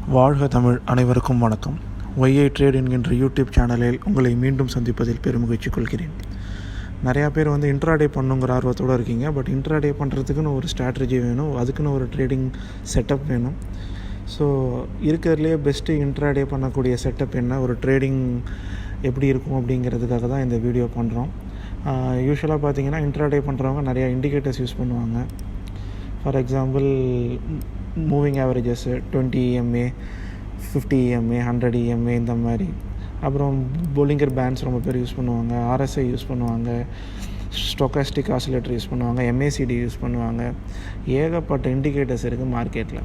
வாழ்க தமிழ். அனைவருக்கும் வணக்கம். ஒய்ஐ ட்ரேட் என்கின்ற யூடியூப் சேனலில் உங்களை மீண்டும் சந்திப்பதில் பெருமகிழ்ச்சி கொள்கிறேன். நிறையா பேர் இன்ட்ராடே பண்ணுங்கிற ஆர்வத்தோடு இருக்கீங்க. பட் இன்ட்ராடே பண்ணுறதுக்குன்னு ஒரு ஸ்ட்ராட்டஜி வேணும், அதுக்குன்னு ஒரு ட்ரேடிங் செட்டப் வேணும். ஸோ இருக்கிறதுலே பெஸ்ட்டு இன்ட்ராடே பண்ணக்கூடிய செட்டப் என்ன, ஒரு ட்ரேடிங் எப்படி இருக்கும் அப்படிங்கிறதுக்காக தான் இந்த வீடியோ பண்ணுறோம். யூஸ்வலாக பார்த்தீங்கன்னா இன்ட்ராடே பண்ணுறவங்க நிறையா இண்டிகேட்டர்ஸ் யூஸ் பண்ணுவாங்க. For example moving averages 20 EMA, 50 EMA, 100 EMA இந்த மாதிரி. அப்புறம் பொலிங்கர் பேண்ட்ஸ் ரொம்ப பேர் யூஸ் பண்ணுவாங்க, RSI யூஸ் பண்ணுவாங்க, ஸ்டோக்காஸ்டிக் ஆசிலேட்டர் யூஸ் பண்ணுவாங்க, MACD யூஸ் பண்ணுவாங்க. ஏகப்பட்ட இண்டிகேட்டர்ஸ் இருக்குது மார்க்கெட்டில்.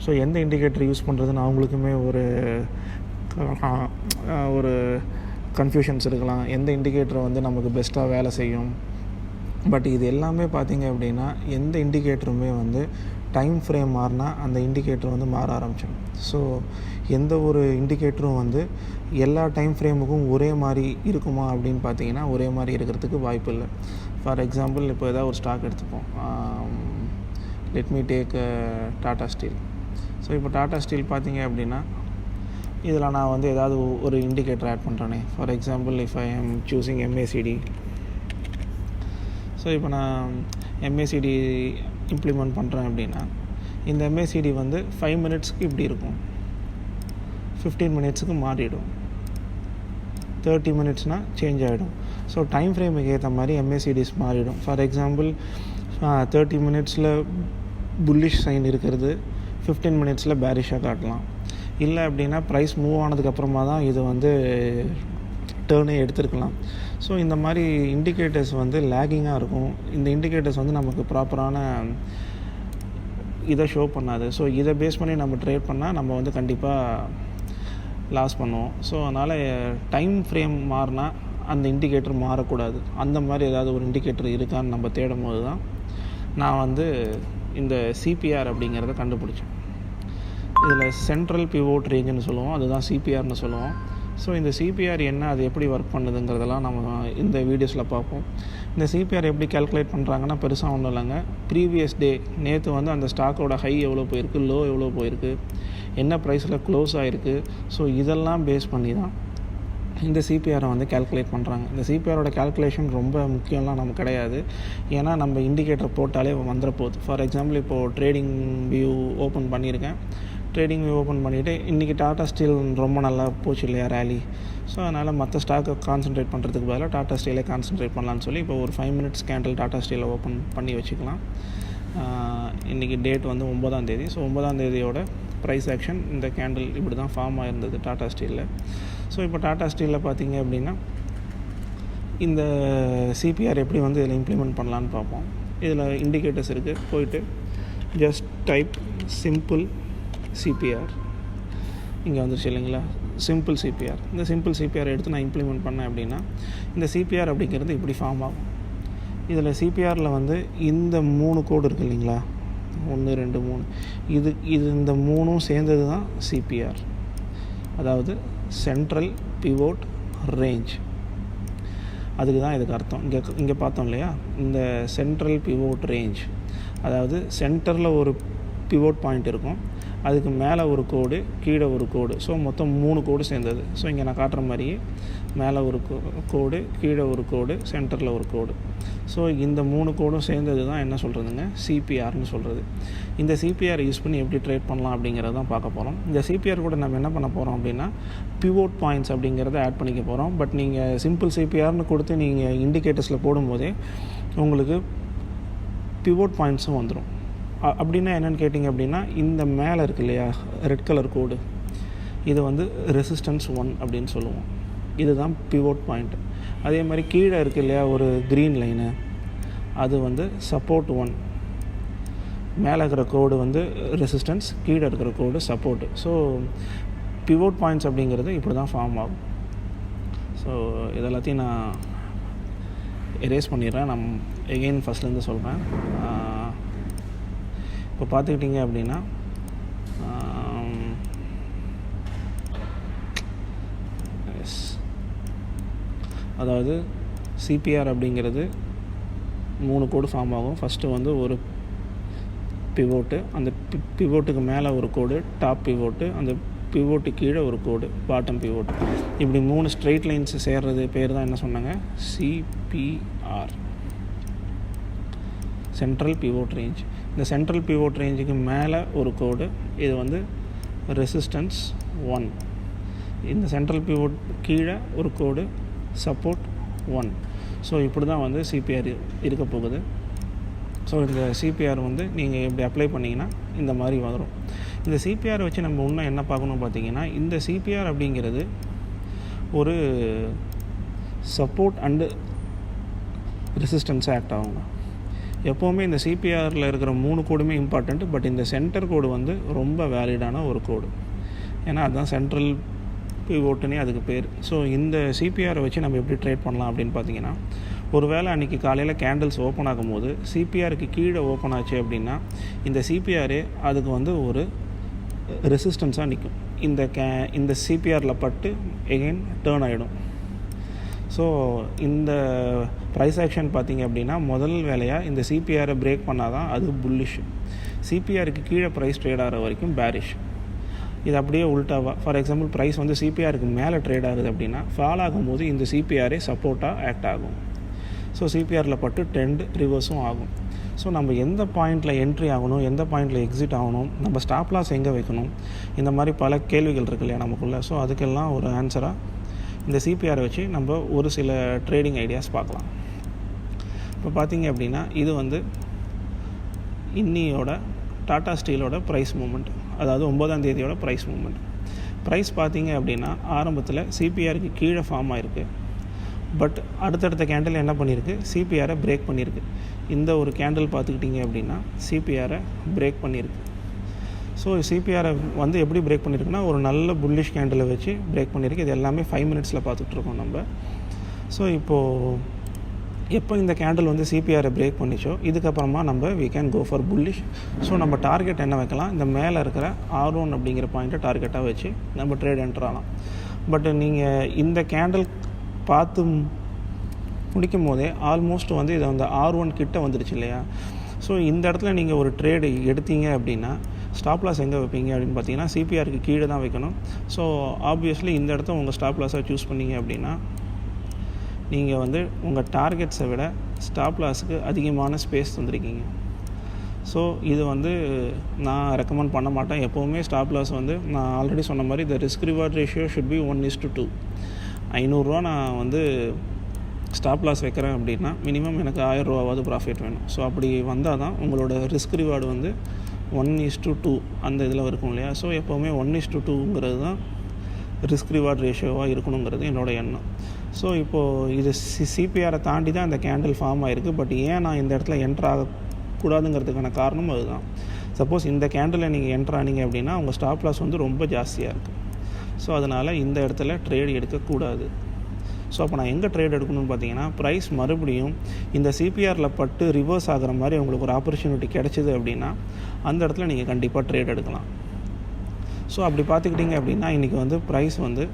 ஸோ எந்த இண்டிகேட்டர் யூஸ் பண்ணுறதுன்னு அவங்களுக்குமே ஒரு கன்ஃபியூஷன்ஸ் இருக்கலாம். எந்த இண்டிகேட்டர் நமக்கு பெஸ்ட்டாக வேலை செய்யும். பட் இது எல்லாமே பார்த்திங்க அப்படின்னா எந்த இண்டிகேட்டருமே டைம் ஃப்ரேம் மாறினா அந்த இண்டிகேட்டர் மாற ஆரம்பிச்சிடும். ஸோ எந்த ஒரு இண்டிகேட்டரும் எல்லா டைம் ஃப்ரேமுக்கும் ஒரே மாதிரி இருக்குமா அப்படின்னு பார்த்தீங்கன்னா ஒரே மாதிரி இருக்கிறதுக்கு வாய்ப்பு இல்லை. ஃபார் எக்ஸாம்பிள் இப்போ ஏதாவது ஒரு ஸ்டாக் எடுத்துப்போம். Let me take Tata Steel. So இப்போ டாடா ஸ்டீல் பார்த்தீங்க அப்படின்னா இதில் நான் ஏதாவது ஒரு இண்டிகேட்டர் ஆட் பண்ணுறேனே. For example if I am choosing MACD. So இப்போ நான் MACD இம்ப்ளிமெண்ட் பண்ணுறேன் அப்படின்னா இந்த MACD 5 மினிட்ஸ்க்கு இப்படி இருக்கும், 15 மினிட்ஸுக்கு மாறிடும், 30 மினிட்ஸ்னால் சேஞ்ச் ஆகிடும். ஸோ டைம் ஃப்ரேமுக்கு ஏற்ற மாதிரி MACDs மாறிடும். ஃபார் எக்ஸாம்பிள் 30 மினிட்ஸில் புல்லிஷ் சைன் இருக்கிறது 15 மினிட்ஸில் பேரிஷாக காட்டலாம். இல்லை அப்படின்னா ப்ரைஸ் மூவ் ஆனதுக்கப்புறமா தான் இது டேர்னே எடுத்துருக்கலாம். ஸோ இந்த மாதிரி இண்டிகேட்டர்ஸ் லேகிங்காக இருக்கும். இந்த இண்டிகேட்டர்ஸ் நமக்கு ப்ராப்பரான இதை ஷோ பண்ணாது. ஸோ இதை பேஸ் பண்ணி நம்ம ட்ரேட் பண்ணால் நம்ம கண்டிப்பாக லாஸ் பண்ணுவோம். ஸோ அதனால் டைம் ஃப்ரேம் மாறினா அந்த இண்டிகேட்டர் மாறக்கூடாது. அந்த மாதிரி ஏதாவது ஒரு இண்டிகேட்டர் இருக்கான்னு நம்ம தேடும் போது தான் நான் இந்த CPR அப்படிங்கிறத கண்டுபிடிச்சேன். இதில் சென்ட்ரல் பிவோட் ரேஞ்சுன்னு சொல்லுவோம், அதுதான் CPRனு சொல்லுவோம். ஸோ இந்த CPR என்ன, அது எப்படி ஒர்க் பண்ணுதுங்கிறதெல்லாம் நம்ம இந்த வீடியோஸில் பார்ப்போம். இந்த CPR எப்படி கேல்குலேட் பண்ணுறாங்கன்னா பெருசாக ஒன்றும் இல்லைங்க. ப்ரீவியஸ் டே நேற்று அந்த ஸ்டாக்கோட ஹை எவ்வளோ போயிருக்கு, லோ எவ்வளோ போயிருக்கு, என்ன ப்ரைஸில் க்ளோஸ் ஆகிருக்கு. ஸோ இதெல்லாம் பேஸ் பண்ணி தான் இந்த CPR கேல்குலேட் பண்ணுறாங்க. இந்த CPRோட கேல்குலேஷன் ரொம்ப முக்கியம்லாம் நமக்கு கிடையாது. ஏன்னா நம்ம இண்டிகேட்டர் போட்டாலே வந்துட போகுது. ஃபார் எக்ஸாம்பிள் இப்போது ட்ரேடிங் வியூ ஓப்பன் பண்ணியிருக்கேன். ட்ரேடிங் வியூ ஓப்பன் பண்ணிவிட்டு இன்றைக்கி டாடா ஸ்டீல் ரொம்ப நல்லா போச்சு இல்லையா ரேலி. ஸோ அதனால் மற்ற ஸ்டாக்கை கான்சன்ட்ரேட் பண்ணுறதுக்கு பதிலாக டாடா ஸ்டீலே கான்சன்ட்ரேட் பண்ணலான்னு சொல்லி இப்போ ஒரு 5 மினிட்ஸ் கேண்டில் டாடா ஸ்டீலை ஓப்பன் பண்ணி வச்சுக்கலாம். இன்றைக்கி டேட் 9ஆம் தேதி. ஸோ 9ஆம் தேதியோட ப்ரைஸ் ஆக்ஷன் இந்த கேண்டில் இப்படி தான் ஃபார்ம் ஆகிருந்தது டாடா ஸ்டீலில். ஸோ இப்போ டாடா ஸ்டீலில் பார்த்தீங்க அப்படின்னா இந்த CPR எப்படி இதில் இம்ப்ளிமெண்ட் பண்ணலான்னு பார்ப்போம். இதில் இண்டிகேட்டர்ஸ் இருக்குது. போயிட்டு ஜஸ்ட் டைப் சிம்பிள் CPR. இங்கே வந்துருச்சு இல்லைங்களா, சிம்பிள் CPR. இந்த சிம்பிள் CPR எடுத்து நான் இம்ப்ளிமெண்ட் பண்ணேன் அப்படின்னா இந்த CPR அப்படிங்கிறது இப்படி ஃபார்ம் ஆகும். இதில் CPRயில் இந்த 3 கோடு இருக்குது இல்லைங்களா, 1 2 3, இது இந்த 3ம் சேர்ந்தது தான் CPR. அதாவது சென்ட்ரல் பிவோட் ரேஞ்ச். அதுக்கு தான் இதுக்கு அர்த்தம். இங்கே பார்த்தோம் இல்லையா, இந்த சென்ட்ரல் பிவோட் ரேஞ்ச், அதாவது சென்டரில் ஒரு பிவோட் பாயிண்ட் இருக்கும், அதுக்கு மேலே ஒரு கோடு, கீழே ஒரு கோடு. ஸோ மொத்தம் 3 கோடு சேர்ந்தது. ஸோ இங்கே நான் காட்டுற மாதிரியே மேலே ஒரு கோடு, கீழே ஒரு கோடு, சென்டரில் ஒரு கோடு. ஸோ இந்த 3 கோடும் சேர்ந்தது தான் என்ன சொல்கிறதுங்க, CPRனு சொல்கிறது. இந்த CPR யூஸ் பண்ணி எப்படி ட்ரேட் பண்ணலாம் அப்படிங்கிறது தான் பார்க்க போகிறோம். இந்த CPR கூட நம்ம என்ன பண்ண போகிறோம் அப்படின்னா பிவோட் பாயிண்ட்ஸ் அப்படிங்கிறத ஆட் பண்ணிக்க போகிறோம். பட் நீங்கள் சிம்பிள் CPRனு கொடுத்து நீங்கள் இண்டிகேட்டர்ஸில் போடும்போதே உங்களுக்கு பிவோட் பாயிண்ட்ஸும் வந்துடும். அப்படின்னா என்னென்னு கேட்டிங்க அப்படின்னா இந்த மேலே இருக்கு இல்லையா ரெட் கலர் கோடு, இது ரெசிஸ்டன்ஸ் 1 அப்படின்னு சொல்லுவோம். இதுதான் பிவோட் பாயிண்ட். அதே மாதிரி கீழே இருக்குது இல்லையா ஒரு க்ரீன் லைனு, அது சப்போர்ட் 1. மேலே இருக்கிற கோடு ரெசிஸ்டன்ஸ், கீழே இருக்கிற கோடு சப்போர்ட்டு. ஸோ பிவோட் பாயிண்ட்ஸ் அப்படிங்கிறது இப்படி தான் ஃபார்ம் ஆகும். ஸோ இதெல்லாத்தையும் நான் எரேஸ் பண்ணிடுறேன். நான் எகெயின் ஃபஸ்ட்லேருந்து சொல்கிறேன். இப்போ பார்த்துக்கிட்டிங்க அப்படின்னா அதாவது CPR அப்படிங்கிறது 3 கோடு ஃபார்ம் ஆகும். ஃபஸ்ட்டு ஒரு பிவோட்டு, அந்த பிவோட்டுக்கு மேலே ஒரு கோடு டாப் பிவோட்டு, அந்த பிவோட்டு கீழே ஒரு கோடு பாட்டம் பிவோட்டு. இப்படி 3 ஸ்ட்ரெயிட் லைன்ஸ் சேர்றது பேர் தான் என்ன சொன்னாங்க, சிபிஆர், சென்ட்ரல் பிவோட் ரேஞ்ச். இந்த சென்ட்ரல் பிவோட் ரேஞ்சுக்கு மேலே ஒரு கோடு, இது வந்து ரெசிஸ்டன்ஸ் 1. இந்த சென்ட்ரல் பிவோட் கீழே ஒரு கோடு சப்போர்ட் 1. ஸோ இப்படி தான் வந்து சிபிஆர் இருக்க போகுது. ஸோ இந்த சிபிஆர் வந்து நீங்கள் இப்படி அப்ளை பண்ணிங்கன்னா இந்த மாதிரி வரும். இந்த சிபிஆர் வச்சு நம்ம இன்னும் என்ன பார்க்கணும் பார்த்தீங்கன்னா, இந்த சிபிஆர் அப்படிங்கிறது ஒரு சப்போர்ட் அண்டு ரெசிஸ்டன்ஸ் ஆக்ட் ஆகுங்க. எப்போவுமே இந்த சிபிஆரில் இருக்கிற 3 கோடுமே இம்பார்ட்டண்ட். பட் இந்த சென்டர் கோடு வந்து ரொம்ப வேலிடான ஒரு கோடு. ஏன்னா அதுதான் சென்ட்ரல் பிவோட்டுனே அதுக்கு பேர். ஸோ இந்த சிபிஆரை வச்சு நம்ம எப்படி ட்ரேட் பண்ணலாம் அப்படின்னு பார்த்தீங்கன்னா, ஒரு வேளை அன்றைக்கி காலையில் கேண்டில்ஸ் ஓப்பன் ஆகும்போது சிபிஆருக்கு கீழே ஓப்பன் ஆச்சு அப்படின்னா, இந்த சிபிஆரே அதுக்கு வந்து ஒரு ரெசிஸ்டன்ஸாக நிற்கும். இந்த சிபிஆரில் பட்டு எகெயின் டேர்ன் ஆகிடும். ஸோ இந்த ப்ரைஸ் ஆக்ஷன் பார்த்திங்க அப்படின்னா, முதல் வேலையாக இந்த சிபிஆரை பிரேக் பண்ணால் தான் அது புல்லிஷ். சிபிஆருக்கு கீழே ப்ரைஸ் ட்ரேட் ஆகிற வரைக்கும் பேரிஷ். இது அப்படியே உல்ட்டாவாக, ஃபார் எக்ஸாம்பிள் ப்ரைஸ் வந்து சிபிஆருக்கு மேலே ட்ரேட் ஆகுது அப்படின்னா, ஃபால் ஆகும்போது இந்த சிபிஆரே சப்போர்ட்டாக ஆக்ட் ஆகும். ஸோ சிபிஆரில் பட்டு ட்ரெண்ட் ரிவர்ஸும் ஆகும். ஸோ நம்ம எந்த பாயிண்டில் என்ட்ரி ஆகணும், எந்த பாயிண்டில் எக்ஸிட் ஆகணும், நம்ம ஸ்டாப் லாஸ் எங்கே வைக்கணும், இந்த மாதிரி பல கேள்விகள் இருக்கு இல்லையா நமக்குள்ளே. ஸோ அதுக்கெல்லாம் ஒரு ஆன்சராக இந்த சிபிஆரை வச்சு நம்ம ஒரு சில ட்ரேடிங் ஐடியாஸ் பார்க்கலாம். இப்போ பார்த்தீங்க அப்படின்னா, இது வந்து இன்னியோட டாடா ஸ்டீலோட ப்ரைஸ் மூமெண்ட், அதாவது 9ஆம் தேதியோட ப்ரைஸ் மூமெண்ட். ப்ரைஸ் பார்த்தீங்க அப்படின்னா ஆரம்பத்தில் சிபிஆருக்கு கீழே ஃபார்ம் ஆகிருக்கு. பட் அடுத்தடுத்த கேண்டில் என்ன பண்ணியிருக்கு, சிபிஆரை பிரேக் பண்ணியிருக்கு. இந்த ஒரு கேண்டில் பார்த்துக்கிட்டிங்க அப்படின்னா சிபிஆரை பிரேக் பண்ணியிருக்கு. ஸோ சிபிஆரை வந்து எப்படி பிரேக் பண்ணியிருக்குன்னா, ஒரு நல்ல புல்லிஷ் கேண்டிலை வச்சு பிரேக் பண்ணியிருக்கு. இது எல்லாமே 5 மினிட்ஸில் பார்த்துட்ருக்கோம் நம்ம. ஸோ இப்போது எப்போ இந்த கேண்டில் வந்து சிபிஆரை பிரேக் பண்ணிச்சோ, இதுக்கப்புறமா நம்ம we can go for bullish. So நம்ம டார்கெட் என்ன வைக்கலாம், இந்த மேலே இருக்கிற R1 அப்படிங்கிற பாயிண்ட்டை டார்கெட்டாக வச்சு நம்ம ட்ரேட் என்டர் ஆகலாம். பட் நீங்கள் இந்த கேண்டில் பார்த்து முடிக்கும் போதே ஆல்மோஸ்ட் வந்து இது அந்த R1 கிட்ட வந்துடுச்சு இல்லையா. ஸோ இந்த இடத்துல நீங்கள் ஒரு ட்ரேடு எடுத்தீங்க அப்படின்னா ஸ்டாப் லாஸ் எங்கே வைப்பீங்க அப்படின்னு பார்த்தீங்கன்னா, சிபிஆருக்கு கீழே தான் வைக்கணும். ஸோ ஆப்வியஸ்லி இந்த இடத்த உங்கள் ஸ்டாப் லாஸாக சூஸ் பண்ணிங்க அப்படின்னா, நீங்கள் வந்து உங்கள் டார்கெட்ஸை விட ஸ்டாப் லாஸுக்கு அதிகமான ஸ்பேஸ் தந்துருக்கீங்க. ஸோ இது வந்து நான் ரெக்கமெண்ட் பண்ண மாட்டேன். எப்போவுமே ஸ்டாப் லாஸ் வந்து நான் ஆல்ரெடி சொன்ன மாதிரி the risk reward ratio should be 1:2. 500 ரூபா நான் வந்து ஸ்டாப் லாஸ் வைக்கிறேன் அப்படின்னா மினிமம் எனக்கு 1000 ரூபாவது ப்ராஃபிட் வேணும். ஸோ அப்படி வந்தால் தான் உங்களோட ரிஸ்க் ரிவார்டு வந்து 1:2 அந்த இதில் இருக்கும் இல்லையா. ஸோ எப்போவுமே 1:2ங்கிறது தான் ரிஸ்க் ரிவார்ட் ரேஷியோவாக இருக்கணுங்கிறது என்னோடய எண்ணம். ஸோ இப்போது இது சிபிஆரை தாண்டி தான் இந்த கேண்டில் ஃபார்ம் ஆகிருக்கு. பட் ஏன் நான் இந்த இடத்துல என்ட்ரு ஆகக்கூடாதுங்கிறதுக்கான காரணம் அதுதான். சப்போஸ் இந்த கேண்டில் நீங்கள் என்ட்ரு ஆனீங்க அப்படின்னா உங்கள் ஸ்டாப் லாஸ் வந்து ரொம்ப ஜாஸ்தியாக இருக்குது. ஸோ அதனால் இந்த இடத்துல ட்ரேடு எடுக்கக்கூடாது. ஸோ அப்போ நான் எங்கே ட்ரேட் எடுக்கணும்னு பார்த்தீங்கன்னா, ப்ரைஸ் மறுபடியும் இந்த சிபிஆரில் பட்டு ரிவர்ஸ் ஆகிற மாதிரி உங்களுக்கு ஒரு ஆப்பர்ச்சுனிட்டி கிடச்சிது அப்படின்னா அந்த இடத்துல நீங்கள் கண்டிப்பாக ட்ரேட் எடுக்கலாம். ஸோ அப்படி பார்த்துக்கிட்டிங்க அப்படின்னா இன்றைக்கி வந்து ப்ரைஸ் வந்து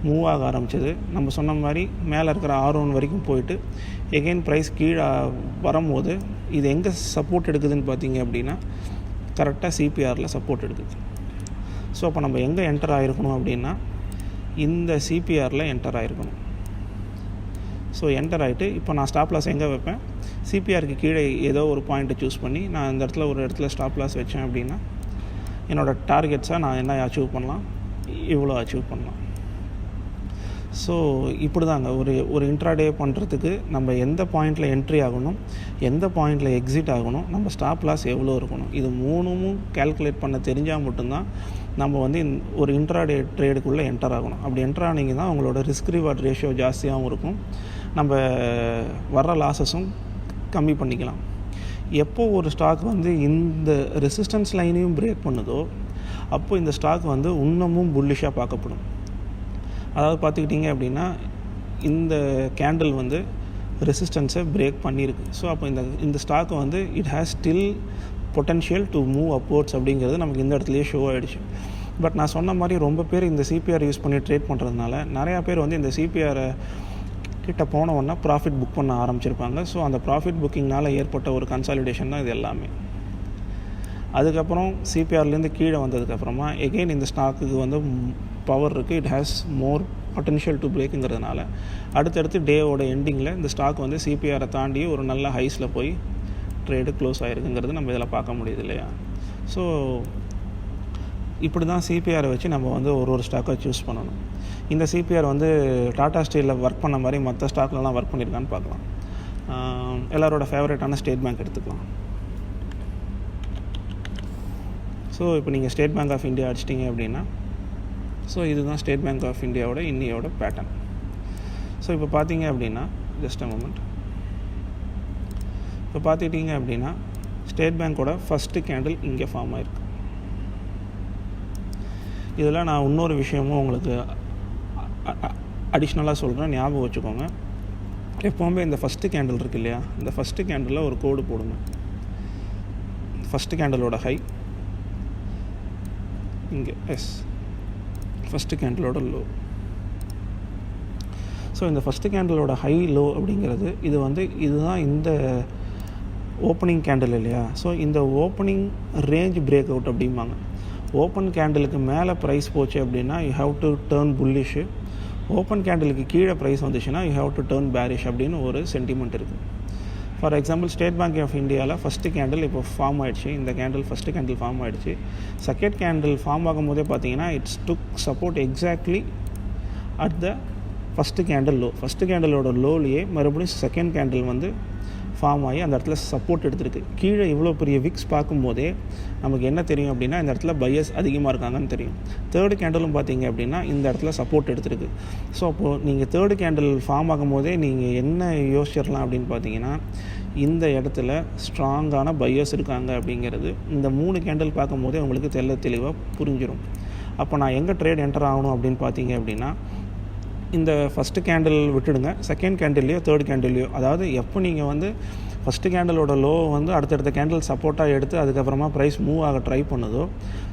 மூவ் ஆக ஆரம்பிச்சது. நம்ம சொன்ன மாதிரி மேலே இருக்கிற R1 வரைக்கும் போயிட்டு எகெயின் ப்ரைஸ் கீழே வரும்போது இது எங்கே சப்போர்ட் எடுக்குதுன்னு பார்த்தீங்க அப்படின்னா கரெக்டாக சிபிஆரில் சப்போர்ட் எடுக்குது. ஸோ அப்போ நம்ம எங்கே என்டர் ஆகிருக்கணும் அப்படின்னா இந்த சிபிஆரில் என்டர் ஆகிருக்கணும். ஸோ என்டர் ஆகிட்டு இப்போ நான் ஸ்டாப் லாஸ் எங்கே வைப்பேன், சிபிஆருக்கு கீழே ஏதோ ஒரு பாயிண்ட்டை சூஸ் பண்ணி நான் இந்த இடத்துல ஒரு இடத்துல ஸ்டாப் லாஸ் வச்சேன் அப்படின்னா என்னோடய டார்கெட்ஸாக நான் என்ன அச்சீவ் பண்ணலாம், இவ்வளோ அச்சீவ் பண்ணலாம். ஸோ இப்படி தாங்க ஒரு இன்ட்ராடே பண்ணுறதுக்கு நம்ம எந்த பாயிண்டில் என்ட்ரி ஆகணும், எந்த பாயிண்டில் எக்ஸிட் ஆகணும், நம்ம ஸ்டாப் லாஸ் எவ்வளோ இருக்கணும், இது 3ம் கேல்குலேட் பண்ண தெரிஞ்சால் மட்டும்தான் நம்ம வந்து ஒரு இன்ட்ராடே ட்ரேடுக்குள்ளே என்டர் ஆகணும். அப்படி என்டர் ஆனீங்க தான் உங்களோட ரிஸ்க் ரிவார்ட் ரேஷியோ ஜாஸ்தியாகவும் இருக்கும், நம்ம வர்ற லாஸஸும் கம்மி பண்ணிக்கலாம். எப்போ ஒரு ஸ்டாக் வந்து இந்த ரெசிஸ்டன்ஸ் லைனையும் பிரேக் பண்ணுதோ அப்போ இந்த ஸ்டாக் வந்து இன்னமும் புல்லிஷாக பார்க்கப்படும். அதாவது பார்த்துக்கிட்டிங்க அப்படின்னா இந்த கேண்டில் வந்து ரெசிஸ்டன்ஸை பிரேக் பண்ணியிருக்கு. ஸோ அப்போ இந்த ஸ்டாக் வந்து it has still potential to move upwards அப்படிங்கிறது நமக்கு இந்த இடத்துலையே ஷோ ஆகிடுச்சு. பட் நான் சொன்ன மாதிரி ரொம்ப பேர் இந்த சிபிஆர் யூஸ் பண்ணி ட்ரேட் பண்ணுறதுனால நிறையா பேர் வந்து இந்த சிபிஆரை கிட்ட போன உடனே ப்ராஃபிட் புக் பண்ண ஆரம்பிச்சிருப்பாங்க. ஸோ அந்த ப்ராஃபிட் புக்கிங்னால் ஏற்பட்ட ஒரு கன்சாலிடேஷன் தான் இது எல்லாமே. அதுக்கப்புறம் சிபிஆர்லேருந்து கீழே வந்ததுக்கப்புறமா எகெயின் இந்த ஸ்டாக்குக்கு வந்து பவர் இருக்குது, it has more potential to பிரேக்குங்கிறதுனால அடுத்தடுத்து டேவோட எண்டிங்கில் இந்த ஸ்டாக் வந்து சிபிஆரை தாண்டி ஒரு நல்ல ஹைஸில் போய் ட்ரேடு க்ளோஸ் ஆகிருக்குங்கிறது நம்ம இதில் பார்க்க முடியுது இல்லையா. ஸோ இப்படி தான் சிபிஆரை வச்சு நம்ம வந்து ஒரு ஸ்டாக்கை சூஸ் பண்ணணும். இந்த சிபிஆர் வந்து டாடா ஸ்டீலில் ஒர்க் பண்ண மாதிரி மற்ற ஸ்டாக்லலாம் ஒர்க் பண்ணியிருக்கான்னு பார்க்கலாம். எல்லாரோட ஃபேவரட்டான ஸ்டேட் பேங்க் எடுத்துக்கலாம். ஸோ இப்போ நீங்கள் ஸ்டேட் பேங்க் ஆஃப் இந்தியா அடிச்சிட்டிங்க அப்படின்னா, ஸோ இதுதான் ஸ்டேட் பேங்க் ஆஃப் இந்தியாவோட இன்னையோட பேட்டர்ன். ஸோ இப்போ பார்த்தீங்க அப்படின்னா, ஜஸ்ட் அ மொமெண்ட், இப்போ பார்த்துட்டிங்க அப்படின்னா ஸ்டேட் பேங்க்கோட ஃபஸ்ட்டு கேண்டில் இங்கே ஃபார்ம் ஆகிருக்கு. இதில் நான் இன்னொரு விஷயமும் உங்களுக்கு அடிஷ்னலாக சொல்கிறேன், ஞாபகம் வச்சுக்கோங்க. எப்போவுமே இந்த ஃபஸ்ட்டு கேண்டில் இருக்குது இல்லையா, இந்த ஃபஸ்ட்டு கேண்டிலில் ஒரு கோடு போடுங்க. ஃபஸ்ட்டு கேண்டிலோட ஹை இங்கே எஸ், ஃபஸ்ட்டு கேண்டிலோட லோ. ஸோ இந்த ஃபஸ்ட்டு கேண்டிலோட ஹை லோ அப்படிங்கிறது இதுதான் இந்த ஓப்பனிங் கேண்டில் இல்லையா. ஸோ இந்த ஓப்பனிங் ரேஞ்ச் பிரேக் அவுட் அப்படிம்பாங்க. ஓப்பன் கேண்டிலுக்கு மேலே ப்ரைஸ் போச்சு அப்படின்னா you have to turn bullish, open கேண்டிலுக்கு கீழே ப்ரைஸ் வந்துச்சுன்னா you have to turn bearish அப்படின்னு ஒரு சென்டிமெண்ட் இருக்குது. For example State Bank of இந்தியாவில் ஃபஸ்ட்டு கேண்டில் இப்போ ஃபார்ம் ஆகிடுச்சு. இந்த கேண்டில் ஃபஸ்ட்டு கேண்டில் ஃபார்ம் ஆகிடுச்சு. செகண்ட் கேண்டில் ஃபார்ம் ஆகும்போதே பார்த்தீங்கன்னா it's took support exactly at the first candle low. First கேண்டிலோட லோலையே மறுபடியும் செகண்ட் கேண்டில் வந்து ஃபார்ம் ஆகி அந்த இடத்துல சப்போர்ட் எடுத்துருக்கு. கீழே இவ்வளோ பெரிய விக்ஸ் பார்க்கும்போதே நமக்கு என்ன தெரியும் அப்படின்னா இந்த இடத்துல பையர்ஸ் அதிகமாக இருக்காங்கன்னு தெரியும். தேர்டு கேண்டிலும் பார்த்தீங்க அப்படின்னா இந்த இடத்துல சப்போர்ட் எடுத்துருக்கு. ஸோ அப்போது நீங்கள் தேர்டு கேண்டில் ஃபார்ம் ஆகும்போதே நீங்கள் என்ன யோசிச்சிடலாம் அப்படின்னு பார்த்தீங்கன்னா, இந்த இடத்துல ஸ்ட்ராங்கான பையர்ஸ் இருக்காங்க அப்படிங்கிறது இந்த 3 கேண்டில் பார்க்கும்போதே உங்களுக்கு தெளிவாக புரிஞ்சிடும். அப்போ நான் எங்கே ட்ரேட் என்டர் ஆகணும் அப்படின்னு பார்த்தீங்க அப்படின்னா, இந்த ஃபஸ்ட்டு கேண்டில் விட்டுடுங்க, செகண்ட் கேண்டில்லையோ தேர்ட் கேண்டில்லையோ, அதாவது எப்போ நீங்கள் வந்து ஃபஸ்ட்டு கேண்டிலோட லோ வந்து அடுத்தடுத்த கேண்டில் சப்போர்ட்டாக எடுத்து அதுக்கப்புறமா ப்ரைஸ் மூவ் ஆக ட்ரை பண்ணுதோ,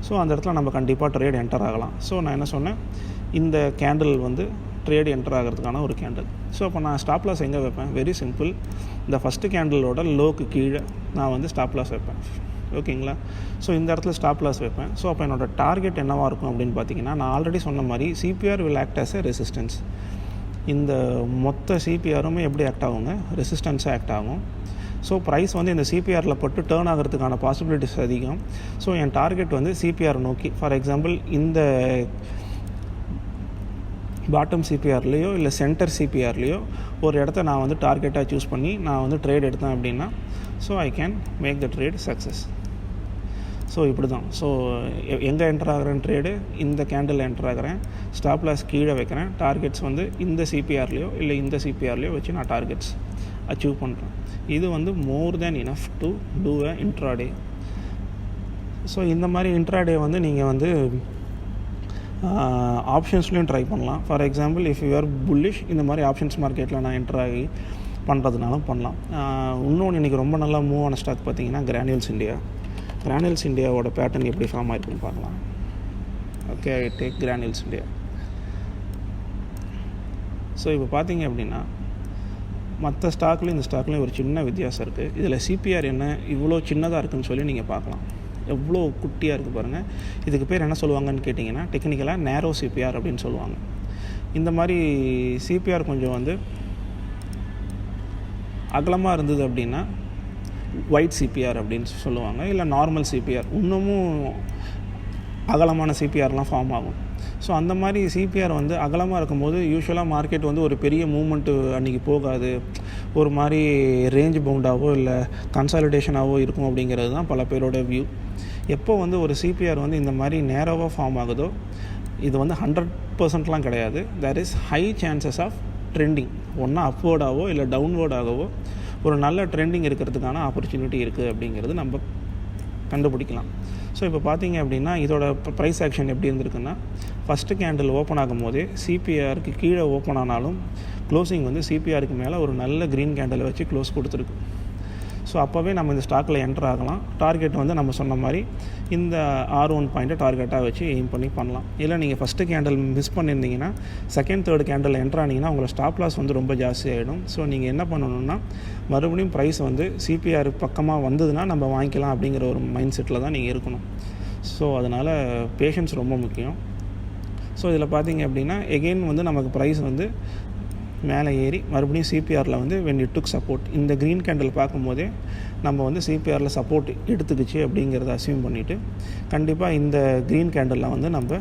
ஸோ அந்த இடத்துல நம்ம கண்டிப்பாக ட்ரேட் என்டர் ஆகலாம். ஸோ நான் என்ன சொன்னேன், இந்த கேண்டில் வந்து ட்ரேட் என்டர் ஆகிறதுக்கான ஒரு கேண்டில். ஸோ அப்போ நான் ஸ்டாப் லாஸ் எங்கே வைப்பேன், வெரி சிம்பிள், இந்த ஃபஸ்ட்டு கேண்டிலோட லோக்கு கீழே நான் வந்து ஸ்டாப் லாஸ் வைப்பேன். ஓகேங்களா. ஸோ இந்த இடத்துல ஸ்டாப் லாஸ் வைப்பேன். ஸோ அப்போ என்னோடய டார்கெட் என்னவாக இருக்கும் அப்படின்னு பார்த்தீங்கன்னா, நான் ஆல்ரெடி சொன்ன மாதிரி CPR will act as a resistance. இந்த மொத்த சிபிஆருமே எப்படி ஆக்ட் ஆகுங்க, ரெசிஸ்டன்ஸாக ஆக்ட் ஆகும். ஸோ ப்ரைஸ் வந்து இந்த சிபிஆரில் பட்டு டேர்ன் ஆகிறதுக்கான பாசிபிலிட்டிஸ் அதிகம். ஸோ என் டார்கெட் வந்து சிபிஆர் நோக்கி, ஃபார் எக்ஸாம்பிள் இந்த பாட்டம் சிபிஆர்லேயோ இல்லை சென்டர் சிபிஆர்லேயோ ஒரு இடத்த நான் வந்து டார்கெட்டாக சூஸ் பண்ணி நான் வந்து ட்ரேட் எடுத்தேன் அப்படின்னா, so I can make the trade success. So இப்படி தான். ஸோ எங்கே என்டர் ஆகிறேன் ட்ரேடு, இந்த கேண்டில் என்டர் ஆகிறேன், ஸ்டாப் லாஸ் கீழே வைக்கிறேன், டார்கெட்ஸ் வந்து இந்த சிபிஆர்லேயோ இல்லை இந்த சிபிஆர்லேயோ வச்சு நான் டார்கெட்ஸ் அச்சீவ் பண்ணுறேன். இது வந்து more than enough to do a intraday. So இந்த மாதிரி இன்ட்ராடே வந்து நீங்கள் வந்து ஆப்ஷன்ஸ்லையும் ட்ரை பண்ணலாம். For example if you are bullish, இந்த மாதிரி ஆப்ஷன்ஸ் மார்க்கெட்டில் நான் என்டர் ஆகி பண்ணுறதுனாலும் பண்ணலாம். இன்னொன்று இன்றைக்கி ரொம்ப நல்லா மூவ் ஆன ஸ்டாக் பார்த்தீங்கன்னா கிரானியூல்ஸ் இந்தியா. கிரானியூல்ஸ் இந்தியாவோட பேட்டர்ன் எப்படி ஃபார்ம் ஆகிருக்குன்னு பார்க்கலாம். Okay, I take granules India. So இப்போ பார்த்தீங்க அப்படின்னா மற்ற ஸ்டாக்லையும் இந்த ஸ்டாக்லையும் ஒரு சின்ன வித்தியாசம் இருக்குது. இதில் சிபிஆர் என்ன இவ்வளோ சின்னதாக இருக்குதுன்னு சொல்லி நீங்கள் பார்க்கலாம். எவ்வளோ குட்டியாக இருக்குது பாருங்கள். இதுக்கு பேர் என்ன சொல்லுவாங்கன்னு கேட்டிங்கன்னா, டெக்னிக்கலாக நேரோ சிபிஆர் அப்படின்னு சொல்லுவாங்க. இந்த மாதிரி சிபிஆர் கொஞ்சம் வந்து அகலமாக இருந்தது அப்படின்னா ஒயிட் சிபிஆர் அப்படின்னு சொல்லுவாங்க, இல்லை நார்மல் சிபிஆர், இன்னமும் அகலமான சிபிஆர்லாம் ஃபார்ம் ஆகும். ஸோ அந்த மாதிரி சிபிஆர் வந்து அகலமாக இருக்கும்போது யூஸ்வலாக மார்க்கெட் வந்து ஒரு பெரிய மூவ்மெண்ட்டு அன்றைக்கி போகாது, ஒரு மாதிரி ரேஞ்ச் பவுண்டாவோ இல்லை கன்சாலிடேஷனாகவோ இருக்கும் அப்படிங்கிறது தான் பல பேரோட வியூ. எப்போ வந்து ஒரு சிபிஆர் வந்து இந்த மாதிரி நேரோவாக ஃபார்ம் ஆகுதோ, இது வந்து 100%லாம் கிடையாது, there is high chances of trending, ஒன்றா அப்வேர்டாகவோ இல்லை டவுன்வேர்டாகவோ ஒரு நல்ல ட்ரெண்டிங் இருக்கிறதுக்கான ஆப்பர்ச்சுனிட்டி இருக்குது அப்படிங்கிறது நம்ம கண்டுபிடிக்கலாம். ஸோ இப்போ பார்த்தீங்க அப்படின்னா இதோட ப்ரைஸ் ஆக்ஷன் எப்படி இருந்திருக்குன்னா, ஃபஸ்ட்டு கேண்டில் ஓப்பன் ஆகும் போதே சிபிஆருக்கு கீழே ஓப்பன் ஆனாலும் க்ளோசிங் வந்து சிபிஆருக்கு மேலே ஒரு நல்ல க்ரீன் கேண்டில் வச்சு க்ளோஸ் கொடுத்துருக்கு. ஸோ அப்போவே நம்ம இந்த ஸ்டாக்கில் என்டர் ஆகலாம். டார்கெட் வந்து நம்ம சொன்ன மாதிரி இந்த R1 பாயிண்ட்டை டார்கெட்டாக வச்சு எய்ம் பண்ணி பண்ணலாம். இல்லை நீங்கள் ஃபஸ்ட்டு கேண்டில் மிஸ் பண்ணியிருந்தீங்கன்னா செகண்ட் தேர்ட் கேண்டில் என்ட்ரு ஆனீங்கன்னா உங்களோட ஸ்டாப் லாஸ் வந்து ரொம்ப ஜாஸ்தி ஆகிடும். ஸோ நீங்கள் என்ன பண்ணணும்னா மறுபடியும் ப்ரைஸ் வந்து CPR பக்கமாக வந்ததுன்னா நம்ம வாங்கிக்கலாம் அப்படிங்கிற ஒரு மைண்ட் செட்டில் தான் நீங்கள் இருக்கணும். ஸோ அதனால் பேஷன்ஸ் ரொம்ப முக்கியம். ஸோ இதில் பார்த்தீங்க அப்படின்னா எகெயின் வந்து நமக்கு ப்ரைஸ் வந்து மேலே ஏறி மறுபடியும் CPRயில் வந்து when it took support இந்த க்ரீன் கேண்டில் பார்க்கும்போதே நம்ம வந்து CPRயில் சப்போர்ட் எடுத்துக்கிச்சு அப்படிங்கிறத அசியூம் பண்ணிவிட்டு கண்டிப்பாக இந்த க்ரீன் கேண்டிலில் வந்து நம்ம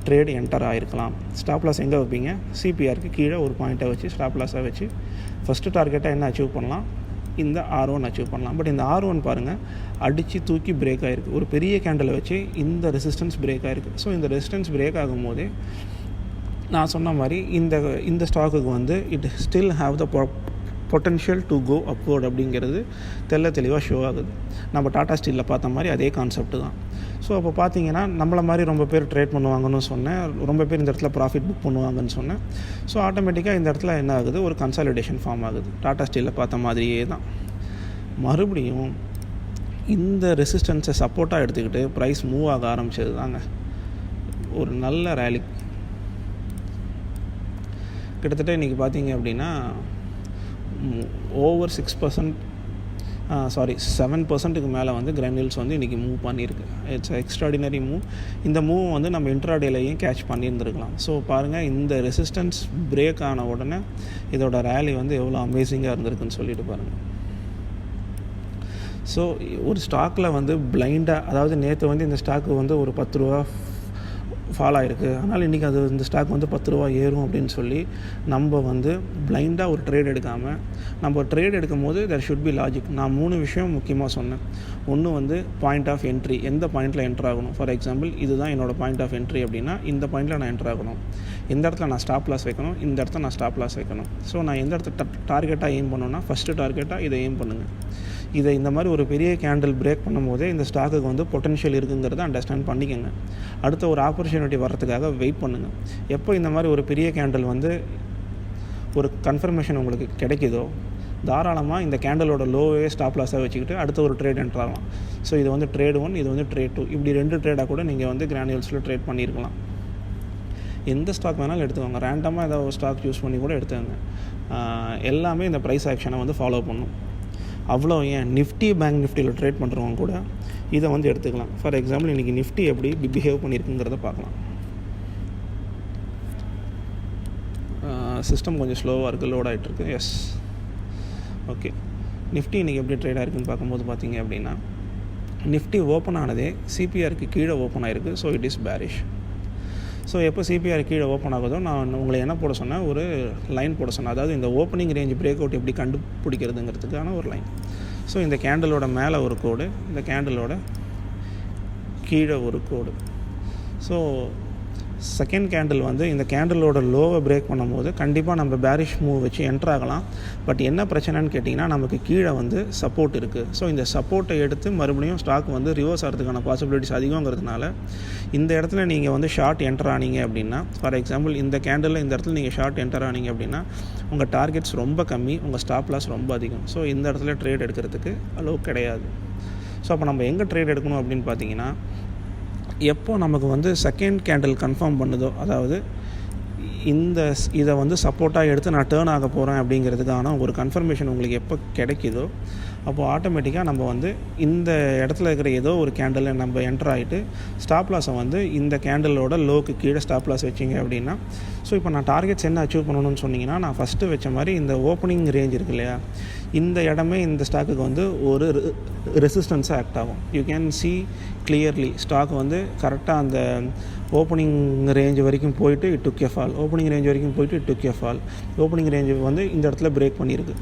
ட்ரேட் என்டர் ஆகிருக்கலாம். ஸ்டாப் லாஸ் எங்கே வைப்பீங்க? CPRக்கு கீழே ஒரு பாயிண்ட்டை வச்சு ஸ்டாப் லாஸாக வச்சு ஃபஸ்ட்டு டார்கெட்டாக என்ன அச்சீவ் பண்ணலாம்? இந்த R1 அச்சீவ் பண்ணலாம். பட் இந்த R1 பாருங்கள் அடித்து தூக்கி பிரேக் ஆகிருக்கு. ஒரு பெரிய கேண்டில் வச்சு இந்த ரெசிஸ்டன்ஸ் பிரேக் ஆகிருக்கு. ஸோ இந்த ரெசிஸ்டன்ஸ் பிரேக் ஆகும்போதே நான் சொன்ன மாதிரி இந்த ஸ்டாக்குக்கு வந்து it still have the potential to go upward அப்படிங்கிறது தெளிவாக ஷோ ஆகுது. நம்ம டாடா ஸ்டீலில் பார்த்த மாதிரி அதே கான்செப்ட் தான். ஸோ அப்போ பார்த்தீங்கன்னா நம்மளை மாதிரி ரொம்ப பேர் ட்ரேட் பண்ணுவாங்கன்னு சொன்னேன், ரொம்ப பேர் இந்த இடத்துல ப்ராஃபிட் புக் பண்ணுவாங்கன்னு சொன்னேன். ஸோ ஆட்டோமேட்டிக்காக இந்த இடத்துல என்ன ஆகுது? ஒரு கன்சாலிடேஷன் ஃபார்ம் ஆகுது. டாடா ஸ்டீலில் பார்த்த மாதிரியே தான் மறுபடியும் இந்த ரெசிஸ்டன்ஸை சப்போர்ட்டாக எடுத்துக்கிட்டு ப்ரைஸ் மூவ் ஆக ஆரம்பிச்சது தாங்க ஒரு நல்ல ரேலி. கிட்டத்தட்ட இன்றைக்கி பார்த்தீங்க அப்படின்னா ஓவர் 7% மேலே வந்து கிரானியூல்ஸ் வந்து இன்றைக்கி மூவ் பண்ணியிருக்கு. It's extraordinary move. இந்த மூவ் வந்து நம்ம இன்ட்ராடேலையும் கேட்ச் பண்ணியிருந்துருக்கலாம். ஸோ பாருங்கள், இந்த ரெசிஸ்டன்ஸ் பிரேக் ஆன உடனே இதோட ரேலி வந்து எவ்வளோ அமேசிங்காக இருந்திருக்குன்னு சொல்லிட்டு பாருங்கள். ஸோ ஒரு ஸ்டாக்கில் வந்து பிளைண்டாக, அதாவது நேற்று வந்து இந்த ஸ்டாக்கு வந்து ஒரு 10 ரூபா ஃபால் ஆகிருக்கு, அதனால் இன்றைக்கி அது இந்த ஸ்டாக் வந்து 10 ரூபா ஏறும் அப்படின்னு சொல்லி நம்ம வந்து பிளைண்டாக ஒரு ட்ரேட் எடுக்காமல், நம்ம ட்ரேட் எடுக்கும் போது தேர் ஷுட் பி லாஜிக். நான் 3 விஷயம் முக்கியமாக சொன்னேன். ஒன்று வந்து பாயிண்ட் ஆஃப் என்ட்ரி, எந்த பாயிண்ட்டில் என்ட்ரு ஆகணும். ஃபார் எக்ஸாம்பிள் இதுதான் என்னோடய பாயிண்ட் ஆஃப் என்ட்ரி அப்படின்னா இந்த பாயிண்ட்டில் நான் என்ட்ரு ஆகணும், எந்த இடத்துல நான் ஸ்டாப் லாஸ் வைக்கணும், இந்த இடத்துல நான் ஸ்டாப் லாஸ் வைக்கணும். ஸோ நான் எந்த இடத்துல டார்கெட்டாக எய்ம் பண்ணணும்னா ஃபஸ்ட்டு டார்கெட்டாக இதை எய்ம் பண்ணுங்கள். இதை இந்த மாதிரி ஒரு பெரிய கேண்டில் பிரேக் பண்ணும்போதே இந்த ஸ்டாக்குக்கு வந்து பொட்டென்ஷியல் இருக்குங்கிறத அண்டர்ஸ்டாண்ட் பண்ணிக்கோங்க. அடுத்த ஒரு ஆப்பர்ச்சுனிட்டி வர்றதுக்காக வெயிட் பண்ணுங்கள். எப்போ இந்த மாதிரி ஒரு பெரிய கேண்டில் வந்து ஒரு கன்ஃபர்மேஷன் உங்களுக்கு கிடைக்குதோ தாராளமாக இந்த கேண்டலோட லோவே ஸ்டாப் லாஸாக வச்சுக்கிட்டு அடுத்த ஒரு ட்ரேட் என்ட்ரு ஆகலாம். ஸோ இது வந்து ட்ரேட் 1, இது வந்து ட்ரேட் 2, இப்படி 2 ட்ரேடாக கூட நீங்கள் வந்து கிரானியூல்ஸில் ட்ரேட் பண்ணியிருக்கலாம். எந்த ஸ்டாக் வேணாலும் எடுத்துக்கோங்க, ரேண்டமாக ஏதாவது ஒரு ஸ்டாக் யூஸ் பண்ணி கூட எடுத்துக்கோங்க. எல்லாமே இந்த ப்ரைஸ் ஆக்ஷனை வந்து ஃபாலோ பண்ணும். அவ்வளோ ஏன் நிஃப்டி பேங்க் நிஃப்டியில் ட்ரேட் பண்ணுறவங்க கூட இதை வந்து எடுத்துக்கலாம். ஃபார் எக்ஸாம்பிள் இன்றைக்கி நிஃப்டி எப்படி பிஹேவ் பண்ணியிருக்குங்கிறத பார்க்கலாம். சிஸ்டம் கொஞ்சம் ஸ்லோவாக இருக்குது, லோட் ஆகிட்டுருக்கு. S, okay. நிஃப்டி இன்றைக்கி எப்படி ட்ரேட் ஆகிருக்குன்னு பார்க்கும்போது பார்த்தீங்க அப்படின்னா நிஃப்டி ஓப்பன் ஆனதே CPRக்கு கீழே ஓப்பன் ஆகிருக்கு. So it is bearish. So எப்போ CPR கீழே ஓப்பன் ஆகுதோ நான் உங்களை என்ன போட சொன்னேன், ஒரு லைன் போட சொன்னேன். அதாவது இந்த ஓப்பனிங் ரேஞ்ச் பிரேக் அவுட் எப்படி கண்டுபிடிக்கிறதுங்கிறதுக்கான ஒரு லைன். ஸோ இந்த கேண்டலோட மேலே ஒரு கோடு, இந்த கேண்டலோட கீழே ஒரு கோடு. ஸோ செகண்ட் கேண்டில் வந்து இந்த கேண்டலோட லோவை பிரேக் பண்ணும்போது கண்டிப்பாக நம்ம பேரிஷ் மூவ் வச்சு என்ட்ரு ஆகலாம். பட் என்ன பிரச்சனைன்னு கேட்டிங்கன்னா நமக்கு கீழே வந்து சப்போர்ட் இருக்குது. ஸோ இந்த சப்போர்ட்டை எடுத்து மறுபடியும் ஸ்டாக் வந்து ரிவர்ஸ் ஆகிறதுக்கான பாசிபிலிட்டிஸ் அதிகங்கிறதுனால இந்த இடத்துல நீங்கள் வந்து ஷார்ட் என்டர் ஆனீங்க அப்படின்னா, ஃபார் எக்ஸாம்பிள் இந்த கேண்டலில் இந்த இடத்துல நீங்கள் ஷார்ட் என்டர் ஆனீங்க அப்படின்னா உங்கள் டார்கெட்ஸ் ரொம்ப கம்மி, உங்கள் ஸ்டாப் லாஸ் ரொம்ப அதிகம். ஸோ இந்த இடத்துல ட்ரேட் எடுக்கிறதுக்கு அலோவ் கிடையாது. ஸோ அப்போ நம்ம எங்கே ட்ரேட் எடுக்கணும் அப்படின்னு பார்த்தீங்கன்னா, எப்போ நமக்கு வந்து செகண்ட் கேண்டில் கன்ஃபார்ம் பண்ணுதோ, அதாவது இதை வந்து சப்போர்ட்டாக எடுத்து நான் டேர்ன் ஆக போகிறேன் அப்படிங்கிறதுக்கான ஒரு கன்ஃபர்மேஷன் உங்களுக்கு எப்போ கிடைக்குதோ அப்போது ஆட்டோமேட்டிக்காக நம்ம வந்து இந்த இடத்துல இருக்கிற ஏதோ ஒரு கேண்டலில் நம்ம என்டர் ஆகிட்டு ஸ்டாப் லாஸை வந்து இந்த கேண்டலோட லோக்கு கீழே ஸ்டாப் லாஸ் வச்சிங்க அப்படின்னா, ஸோ இப்போ நான் டார்கெட்ஸ் என்ன அச்சீவ் பண்ணணும்னு சொன்னிங்கன்னா, நான் ஃபஸ்ட்டு வச்ச மாதிரி இந்த ஓப்பனிங் ரேஞ்ச் இருக்கு இல்லையா, இந்த இடமே இந்த ஸ்டாக்குக்கு வந்து ஒரு ரெசிஸ்டன்ஸாக ஆக்ட் ஆகும். You can see clearly stock வந்து கரெக்டாக அந்த ஓப்பனிங் ரேஞ்ச் வரைக்கும் போயிட்டு it took a fall, opening range வரைக்கும் போயிட்டு it took a fall, opening range வந்து இந்த இடத்துல பிரேக் பண்ணியிருக்கு.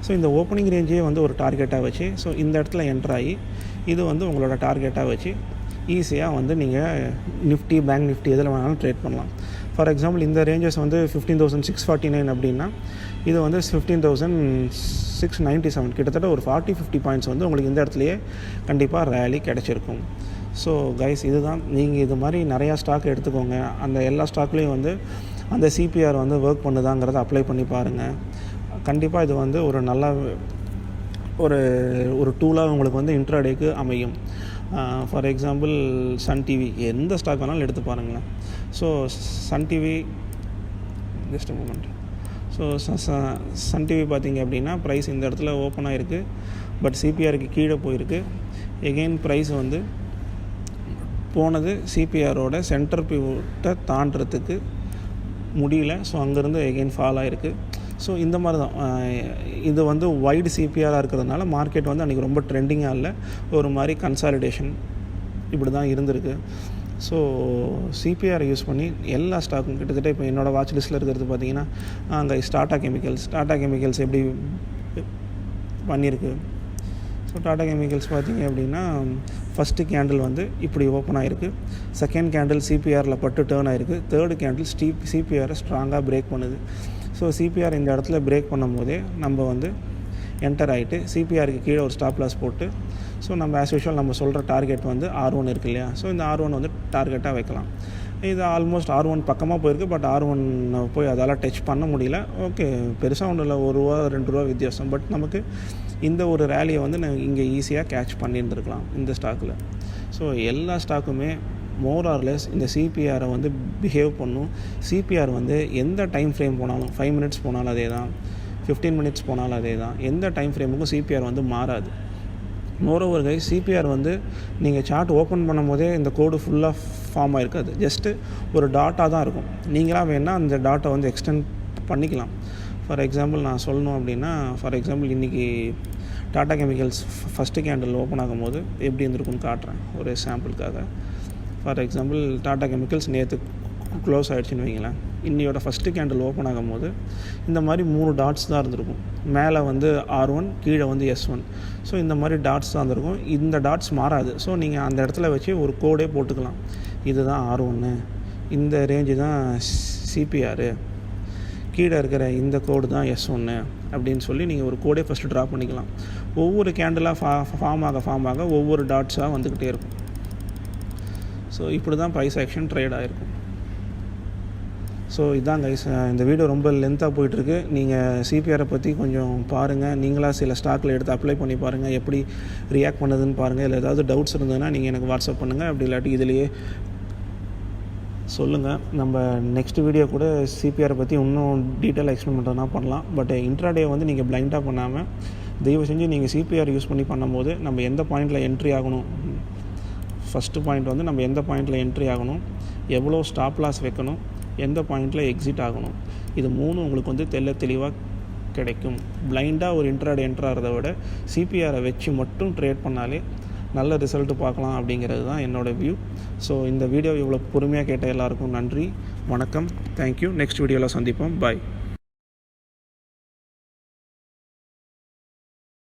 ஸோ இந்த ஓப்பனிங் ரேஞ்சே வந்து ஒரு டார்கெட்டாக வச்சு, ஸோ இந்த இடத்துல என்ட்ரு ஆகி இது வந்து உங்களோட டார்கெட்டாக வச்சு ஈஸியாக வந்து நீங்கள் நிஃப்டி பேங்க் நிஃப்டி எதில் வேணாலும் ட்ரேட் பண்ணலாம். ஃபார் எக்ஸாம்பிள் இந்த ரேஞ்சஸ் வந்து 15,649 அப்படின்னா இது வந்து 15,697, கிட்டத்தட்ட ஒரு 40-50 பாயிண்ட்ஸ் வந்து உங்களுக்கு இந்த இடத்துலையே கண்டிப்பாக ரேலி கிடச்சிருக்கும். ஸோ கைஸ், இதுதான். நீங்கள் இது மாதிரி நிறையா ஸ்டாக் எடுத்துக்கோங்க. அந்த எல்லா ஸ்டாக்லேயும் வந்து அந்த CPR வந்து ஒர்க் பண்ணுதாங்கிறத அப்ளை பண்ணி பாருங்கள். கண்டிப்பாக இது வந்து ஒரு நல்ல ஒரு டூலாக உங்களுக்கு வந்து இன்ட்ராடேக்கு அமையும். ஃபார் எக்ஸாம்பிள் சன் டிவி, எந்த ஸ்டாக் வேணாலும் எடுத்து பாருங்களேன். So Sun TV just moment. So Sun TV பார்த்தீங்க அப்படின்னா ப்ரைஸ் இந்த இடத்துல ஓப்பன் ஆகிருக்கு, பட் சிபிஆருக்கு கீழே போயிருக்கு. எகெயின் ப்ரைஸ் வந்து போனது சிபிஆரோட சென்டர் பிவோட்டை தாண்டறதுக்கு முடியல. ஸோ அங்கேருந்து எகெயின் ஃபால் ஆகிருக்கு. ஸோ இந்த மாதிரி தான் இது வந்து வைடு சிபிஆராக இருக்கிறதுனால மார்க்கெட் வந்து அன்றைக்கி ரொம்ப ட்ரெண்டிங்காக இல்லை, ஒரு மாதிரி கன்சாலிடேஷன் இப்படி தான் இருந்திருக்கு. ஸோ சிபிஆரை யூஸ் பண்ணி எல்லா ஸ்டாக்கும் கிட்டத்தட்ட இப்போ என்னோடய வாட்ச் லிஸ்ட்டில் இருக்கிறது பார்த்திங்கன்னா அங்கே டாடா கெமிக்கல்ஸ் எப்படி பண்ணியிருக்கு. ஸோ டாடா கெமிக்கல்ஸ் பார்த்திங்க அப்படின்னா ஃபஸ்ட்டு கேண்டில் வந்து இப்படி ஓப்பன் ஆகிருக்கு, செகண்ட் கேண்டில் சிபிஆரில் பட்டு டேர்ன் ஆகிருக்கு, தேர்டு கேண்டில் சிபிஆரை ஸ்ட்ராங்காக பிரேக் பண்ணுது. ஸோ சிபிஆர் இந்த இடத்துல பிரேக் பண்ணும் போதே நம்ம வந்து என்டர் ஆகிட்டு சிபிஆருக்கு கீழே ஒரு ஸ்டாப் லாஸ் போட்டு, ஸோ நம்ம ஆஸ் யூஷுவல் நம்ம சொல்கிற டார்கெட் வந்து R1 இருக்கு இல்லையா, ஸோ இந்த R1 வந்து டார்கெட்டாக வைக்கலாம். இது ஆல்மோஸ்ட் R1 பக்கமாக போயிருக்கு, பட் R1 போய் அதால் டச் பண்ண முடியல. ஓகே, பெருசாக ஒன்றும் இல்லை, ₹1 ₹2 வித்தியாசம். பட் நமக்கு இந்த ஒரு ரேலியை வந்து இங்கே ஈஸியாக கேட்ச் பண்ணியிருந்துருக்கலாம் இந்த ஸ்டாக்கில். ஸோ எல்லா ஸ்டாக்குமே மோர் ஆர் லெஸ் இந்த சிபிஆரை வந்து பிஹேவ் பண்ணும். சிபிஆர் வந்து எந்த டைம் ஃப்ரேம் போனாலும் 5 மினிட்ஸ் போனாலும் அதே தான், 15 மினிட்ஸ் போனாலும் அதே தான், எந்த டைம் ஃப்ரேமுக்கும் சிபிஆர் வந்து மாறாது. மோரோவர் கை சிபிஆர் வந்து நீங்கள் சார்ட் ஓப்பன் பண்ணும் போதே இந்த கோடு ஃபுல்லாக ஃபார்ம் ஆகிருக்காது, ஜஸ்ட்டு ஒரு டாட்டாக தான் இருக்கும். நீங்களாக வேணால் அந்த டாட்டை வந்து எக்ஸ்டெண்ட் பண்ணிக்கலாம். ஃபார் எக்ஸாம்பிள் நான் சொல்லணும் அப்படின்னா, ஃபார் எக்ஸாம்பிள் இன்றைக்கி Tata chemicals first candle open ஆகும்போது எப்படி இருந்திருக்குன்னு காட்டுறேன் ஒரு சாம்பிளுக்காக. ஃபார் எக்ஸாம்பிள் டாடா கெமிக்கல்ஸ் நேற்று க்ளோஸ் ஆகிடுச்சின்னு வைங்களேன், இன்னையோட ஃபஸ்ட்டு கேண்டில் ஓப்பன் ஆகும்போது இந்த மாதிரி 3 டாட்ஸ் தான் இருந்திருக்கும். மேலே வந்து R1, கீழே வந்து S1. ஸோ இந்த மாதிரி டாட்ஸ் தான் இருந்திருக்கும். இந்த டாட்ஸ் மாறாது. ஸோ நீங்கள் அந்த இடத்துல வச்சு ஒரு கோடே போட்டுக்கலாம். இதுதான் R1, இந்த ரேஞ்சு தான் சிபிஆர், கீழே இருக்கிற இந்த கோடு தான் S1 அப்படின்னு சொல்லி நீங்கள் ஒரு கோடே ஃபஸ்ட்டு ட்ரா பண்ணிக்கலாம். ஒவ்வொரு கேண்டிலாக ஃபார்ம் ஆக ஒவ்வொரு டாட்ஸாக வந்துக்கிட்டே இருக்கும். ஸோ இப்படி தான் ப்ரைஸ் ஆக்ஷன் ட்ரேட் ஆகிருக்கும். ஸோ இதான் கைஸ், இந்த வீடியோ ரொம்ப லென்த்தாக போயிட்டுருக்கு. நீங்கள் சிபிஆரை பற்றி கொஞ்சம் பாருங்கள், நீங்களாக சில ஸ்டாக்கில் எடுத்து அப்ளை பண்ணி பாருங்கள், எப்படி ரியாக்ட் பண்ணுதுன்னு பாருங்கள். இல்லை ஏதாவது டவுட்ஸ் இருந்ததுன்னா நீங்கள் எனக்கு வாட்ஸ்அப் பண்ணுங்கள், அப்படி இல்லாட்டி இதிலேயே சொல்லுங்கள். நம்ம நெக்ஸ்ட் வீடியோ கூட சிபிஆரை பற்றி இன்னும் டீட்டெயிலாக எக்ஸ்பிளைன் பண்ணுறதுனா பண்ணலாம். பட் இன்ட்ராடே வந்து நீங்கள் பிளைண்டாக பண்ணாமல் தயவு செஞ்சு நீங்கள் சிபிஆர் யூஸ் பண்ணி பண்ணும்போது நம்ம எந்த பாயிண்டில் என்ட்ரி ஆகணும், ஃபஸ்ட்டு பாயிண்ட் வந்து நம்ம எந்த பாயிண்டில் என்ட்ரி ஆகணும், எவ்வளோ ஸ்டாப் லாஸ் வைக்கணும், எந்த பாயிண்டில் எக்ஸிட் ஆகணும், இது 3 உங்களுக்கு வந்து தெளிவாக கிடைக்கும். பிளைண்டாக ஒரு இன்ட்ராடே என்ட்ராகிறத விட சிபிஆரை வச்சு மட்டும் ட்ரேட் பண்ணாலே நல்ல ரிசல்ட்டு பார்க்கலாம் அப்படிங்கிறது தான் என்னோடய வியூ. ஸோ இந்த வீடியோ இவ்வளோ பொறுமையாக கேட்ட எல்லாருக்கும் நன்றி, வணக்கம், தேங்க்யூ. நெக்ஸ்ட் வீடியோவில் சந்திப்போம். பாய்.